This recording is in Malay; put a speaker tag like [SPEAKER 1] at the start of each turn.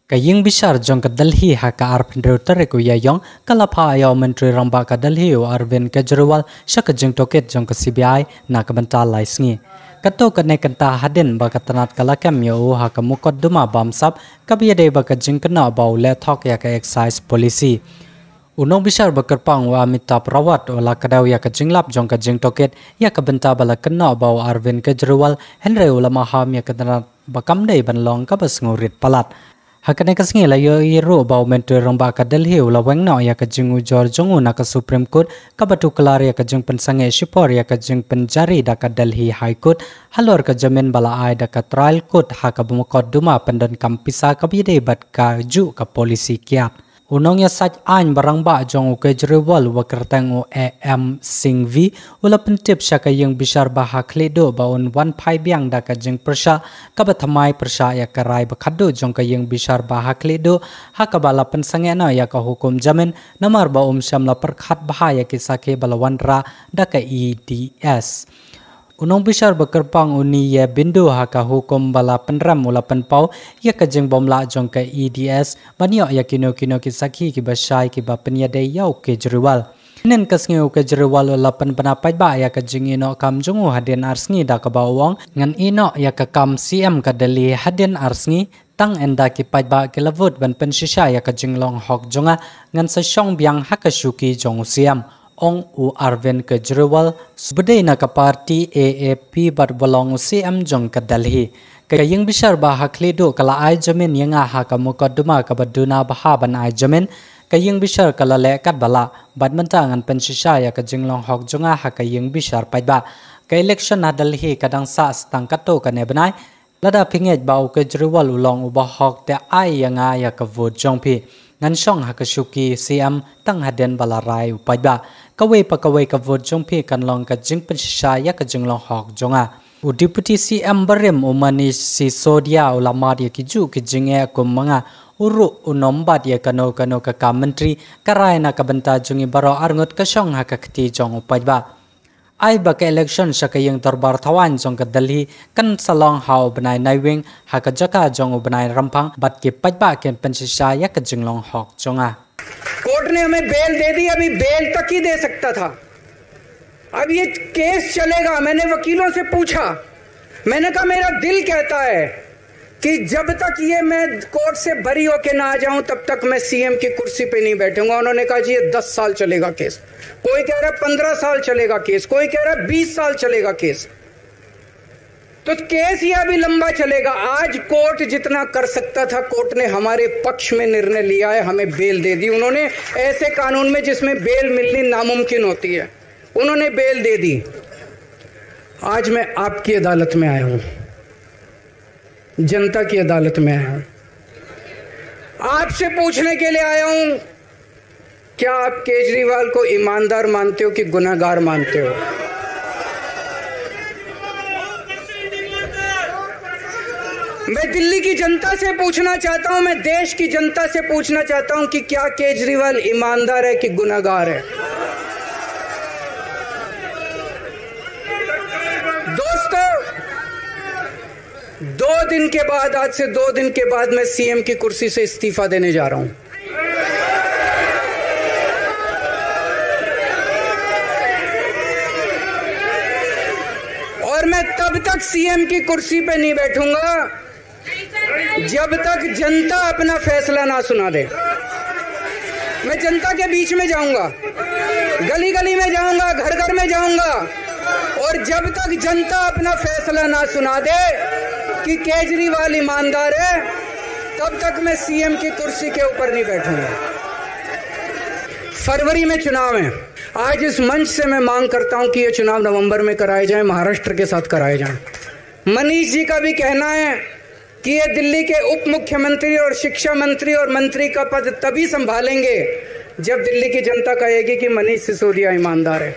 [SPEAKER 1] Kaying bisar jong ke Delhi haka Arvind Kejriwal yayong kalapha ayaw menteri ramba ke Delhi Arvind Kejriwal syaka jeng toket jong ke CBI na kebenta lai Sngi. Kato kene kenta Hadien baka tanat kalakam yo haka mukaddima bamsap kabiyade baka jeng kena bau le thok ya ke excise policy. Unong bisar bekerpang wa mita perawat wala kadaw ya ke jenglap jong ke jeng toket ya kebenta bala kena bau Arvind Kejriwal henre ulama ham ya ketanat bakam dei banlong ka basngurit palat. Hakane kasngi la yo iro bau menteri ramba ka Delhi ula wengno ya ka jing ujor jongu na ka Supreme Court ka batu kelar ya ka jing pensange shipor ya ka jing penjari da ka Delhi High Court halor ka jamin bala ai da ka trial court ha ka mukaddima pendan kampisa ka bide bat ka ju ka polisi kiat. Unong ya sach ain barang ba jong Kejriwal wa kertang AM Sngi ula pentip syaka yang bisar bah kledo baun wan pai biang da ka jeng persya ka bathamai persya ya karai bakhado jong ka yang bisar bah kledo ha ka bala pensange na ya ka hukum jamin namar ba syamla perkhat bah ya kisake bala wanra da ka EDS. Unong bisar bekerpang uni ya bindu haka hukum bala penram ula penpau ya kajeng bomla jong ke EDS banyo ya kino kisaki ki basai ki ba penyade yau Kejriwal. Nen kasngiu Kejriwal ula penpendapat ba ya kajeng ino kam jongu Hadien arsngi da ka bawang ngan ino ya ka kam CM ka Delhi Hadien arsngi tang enda ki pai ba ki lavut ban pensisha ya kajeng long hok jonga ngan sa syong biang hakasuki jong CM. Ong u Arvind Kejriwal subdai na ka parti AAP bat bolong CM jong ka Delhi kaying bisar ba hakledo kala ai jamin yanga ha ka mukaddima ka baduna baha ban ai jamin kaying bisar kala le kat bala bat mentangan pensisha ya ka jinglong hok jonga ha kaying bisar pai ba ka election na Delhi kadang sa stang kato ka ne banai lada pinget ba u Kejriwal ulong u ba hok te ai yanga ya ka vote jong pi ngan syong hakasuki CM tang Hadien bala rai upai ba kawai pa kawai ka vote jong pi kan long ka jing pensisha ya ka jinglong hok jonga u deputy CM barim umani si sodia ulama dia kiju ki jinge kum manga uru unomba dia kano ka menteri karai na ka benta jungi baro arngot ka syong hakakti jong upai ba ai ba ka election syaka yang terbar thawan jong ka Delhi kan salong hau banai naiwing ha ka jaka jong banai rampang bat ke pajba ken pensisha ya ka jinglong hok jonga.
[SPEAKER 2] Court ने हमें बेल दे दी, अभी बेल तक ही दे सकता था। अब ये केस चलेगा। मैंने वकीलों से पूछा, मैंने कहा मेरा दिल कहता है कि जब तक ये मैं कोर्ट से बरी होके ना आ जाऊं तब तक मैं सीएम की कुर्सी पे नहीं बैठूंगा। उन्होंने कहा जी ये 10 साल चलेगा केस, कोई कह रहा 15 साल चलेगा केस, कोई कह रहा 20 साल चलेगा केस। तो केस ये अभी लंबा चलेगा। आज कोर्ट जितना कर सकता था कोर्ट ने हमारे पक्ष में निर्णय लिया है, हमें बेल दे दी। उन्होंने ऐसे कानून में जिसमें बेल मिलनी नामुमकिन होती है उन्होंने बेल दे दी। आज मैं आपकी अदालत में आया हूं, जनता की अदालत में आया हूं, आपसे पूछने के लिए आया हूं क्या आप केजरीवाल को ईमानदार मानते हो कि गुनहगार मानते हो? मैं दिल्ली की जनता से पूछना चाहता हूं, मैं देश की जनता से पूछना चाहता हूं कि क्या केजरीवाल ईमानदार है कि गुनहगार है? दोस्तों, 2 दिन के बाद, आज से 2 दिन के बाद मैं सीएम की कुर्सी से इस्तीफा देने जा रहा हूं। और मैं तब तक सीएम की कुर्सी पे नहीं बैठूंगा जब तक जनता अपना फैसला ना सुना दे। मैं जनता के बीच में जाऊंगा, गली गली में जाऊंगा, घर घर में जाऊंगा, और जब तक जनता अपना फैसला ना सुना दे कि केजरीवाल ईमानदार है तब तक मैं सीएम की कुर्सी के ऊपर नहीं बैठूंगा। फरवरी में चुनाव है। आज इस मंच से मैं मांग करता हूं कि ये चुनाव नवंबर में कराए जाएं, महाराष्ट्र के साथ कराए जाएं। मनीष जी का भी कहना है कि ये दिल्ली के उप मुख्यमंत्री और शिक्षा मंत्री और मंत्री का पद तभी संभालेंगे जब दिल्ली की जनता कहेगी कि मनीष सिसोदिया ईमानदार है।